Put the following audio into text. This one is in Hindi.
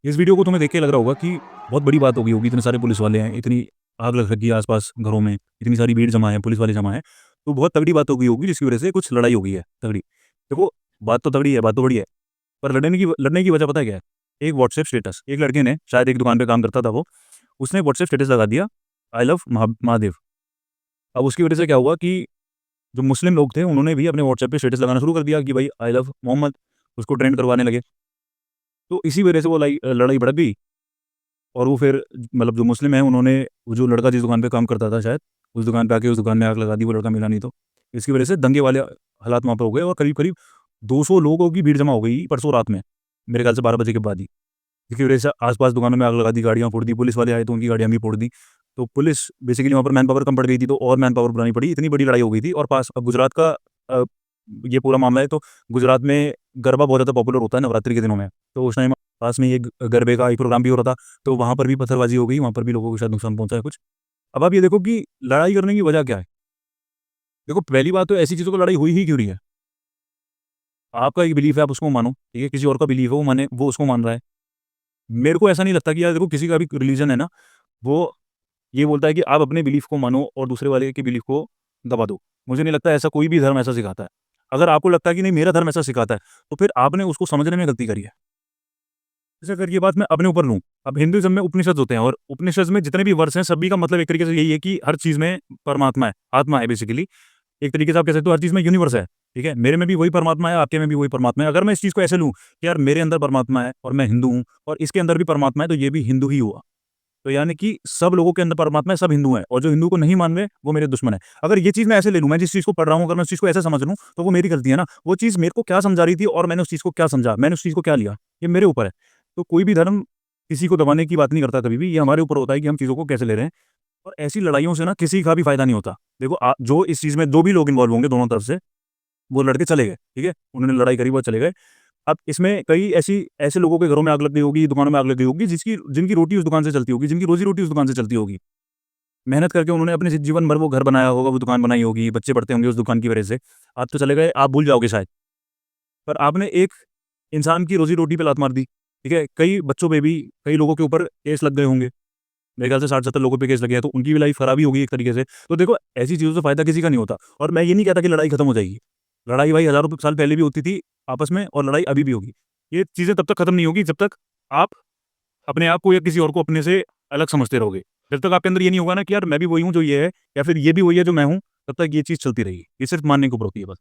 इस वीडियो को तुम्हें देख के लग रहा होगा कि बहुत बड़ी बात हो गई होगी, इतने सारे पुलिस वाले हैं, इतनी आग लग रखी है आस-पास घरों में, इतनी सारी भीड़ जमा है, पुलिस वाले जमा हैं, तो बहुत तगड़ी बात हो गई होगी जिसकी वजह से कुछ लड़ाई हो गई है तगड़ी। देखो, बात तो तगड़ी है, बात तो बड़ी है, पर लड़ने की वजह पता है क्या है? एक व्हाट्सएप स्टेटस, एक लड़के ने शायद एक दुकान पे काम करता था वो, उसने व्हाट्सएप स्टेटस लगा दिया, आई लव महादेव। अब उसकी वजह से क्या हुआ कि जो मुस्लिम लोग थे उन्होंने भी अपने व्हाट्सएप पे स्टेटस लगाना शुरू कर दिया कि भाई आई लव मोहम्मद, उसको ट्रेंड करवाने लगे। तो इसी वजह से वो लड़ाई भड़क गई और वो फिर मतलब जो मुस्लिम हैं उन्होंने वो जो लड़का जिस दुकान पे काम करता था शायद, उस दुकान पे आके उस दुकान में आग लगा दी, वो लड़का मिला नहीं तो। इसकी वजह से दंगे वाले हालात वहाँ पे हो गए और करीब-करीब 200 लोगों की भीड़ जमा हो गई परसों रात में, मेरे ख्याल से 12 बजे के बाद ही। जिसकी वजह से आस-पास दुकानों में आग लगा दी, गाड़ियाँ फोड़ दी, पुलिस वाले आए तो उनकी गाड़ियाँ भी फोड़ दी। तो पुलिस बेसिकली वहाँ पर मैन पावर कम पड़ गई थी तो और मैन पावर बुलानी पड़ी, इतनी बड़ी लड़ाई हो गई थी और पास अब गुजरात का अ, ये पूरा मामला है तो गुजरात में गरबा बहुत ज़्यादा पॉपुलर होता है नवरात्रि के दिनों में। तो उस टाइम पास में ये गरबे का एक प्रोग्राम भी हो रहा था, तो वहाँ पर भी पत्थरबाजी हो गई, वहाँ पर भी लोगों को शायद नुकसान पहुँचा है कुछ। अब आप ये देखो कि लड़ाई करने की वजह क्या है? देखो पहली बात तो ऐसी चीज़ों पे लड़ाई हुई ही क्यों रही है? आपका एक बिलीफ है आप उसको मानो, ठीक है? किसी और का बिलीफ है वो उसको मान रहा है। मेरे को ऐसा नहीं लगता कि यार देखो किसी का भी रिलीजन है ना, वो ये बोलता है कि आप अपने बिलीफ को मानो और दूसरे वाले के बिलीफ को दबा दो। मुझे नहीं लगता ऐसा कोई भी धर्म ऐसा सिखाता है। अगर आपको लगता है कि नहीं मेरा धर्म ऐसा सिखाता है, तो फिर आपने उसको समझने में गलती करी है। जैसे अगर ये बात मैं अपने ऊपर लूँ, अब हिंदुइज़्म में उपनिषद होते हैं और उपनिषद में जितने भी वर्स हैं सभी का मतलब एक तरीके से यही है कि हर चीज़ में परमात्मा है, आत्मा है बेसिकली। एक तरीके से आप कह सकते हो हर चीज़ में यूनिवर्स है, ठीक है? मेरे में भी वही परमात्मा है, आपके में भी वही परमात्मा है। अगर मैं इस चीज़ को ऐसे लूँ कि यार मेरे अंदर परमात्मा है और मैं हिंदू हूँ और इसके अंदर भी परमात्मा है, तो ये भी हिंदू ही हुआ। तो यानी कि सब लोगों के अंदर परमात्मा है, सब हिंदू हैं और जो हिंदू को नहीं मान रहे, वो मेरे दुश्मन हैं। अगर ये चीज़ मैं ऐसे ले लूँ, मैं जिस चीज़ को पढ़ रहा हूँ, अगर मैं उस चीज़ को ऐसे समझ लूँ, तो वो मेरी गलती है ना। वो चीज़ मेरे को क्या समझा रही थी और मैंने उस चीज़ को क्या समझा, मैंने उस चीज़ को क्या लिया, ये मेरे ऊपर है। तो कोई भी धर्म किसी को दबाने की बात नहीं करता कभी भी, ये हमारे ऊपर होता है कि हम चीज़ों को कैसे ले रहे हैं और ऐसी लड़ाइयों से ना किसी का भी फ़ायदा नहीं होता। देखो जो इस चीज़ में जो भी लोग इन्वॉल्व होंगे दोनों तरफ से, वो लड़के चले गए, ठीक है? उन्होंने लड़ाई करी, वो चले गए। अब इसमें कई ऐसे लोगों के घरों में आग लग गई होगी, दुकानों में आग लग गई होगी, जिनकी रोटी उस दुकान से चलती होगी, जिनकी रोज़ी-रोटी उस दुकान से चलती होगी। मेहनत करके उन्होंने अपने जीवन भर वो घर बनाया होगा, वो दुकान बनाई होगी, बच्चे पढ़ते होंगे उस दुकान की वजह से। आप तो चले गए, आप भूल जाओगे शायद। पर आपने एक इंसान की रोज़ी-रोटी पे लात मार दी, ठीक है? कई बच्चों पे भी कई लोगों के ऊपर केस लग गए होंगे। मेरे ख्याल से 60-70 लोगों पे केस लगे हैं, तो उनकी भी लाइफ़ खराब ही होगी एक तरीके से। तो देखो, ऐसी चीज़ों से फ़ायदा किसी का नहीं होता और मैं ये नहीं कहता कि लड़ाई खत्म हो जाएगी। लड़ाई भाई हज़ारों साल पहले भी होती थी आपस में और लड़ाई अभी भी होगी। ये चीज़ें तब तक खत्म नहीं होगी जब तक आप अपने आप को या किसी और को अपने से अलग समझते रहोगे। जब तक आपके अंदर ये नहीं होगा ना कि यार मैं भी वही हूँ जो ये है या फिर ये भी वही है जो मैं हूँ, तब तक ये चीज़ चलती रहेगी। ये सिर्फ़ मानने के ऊपर होती है बस।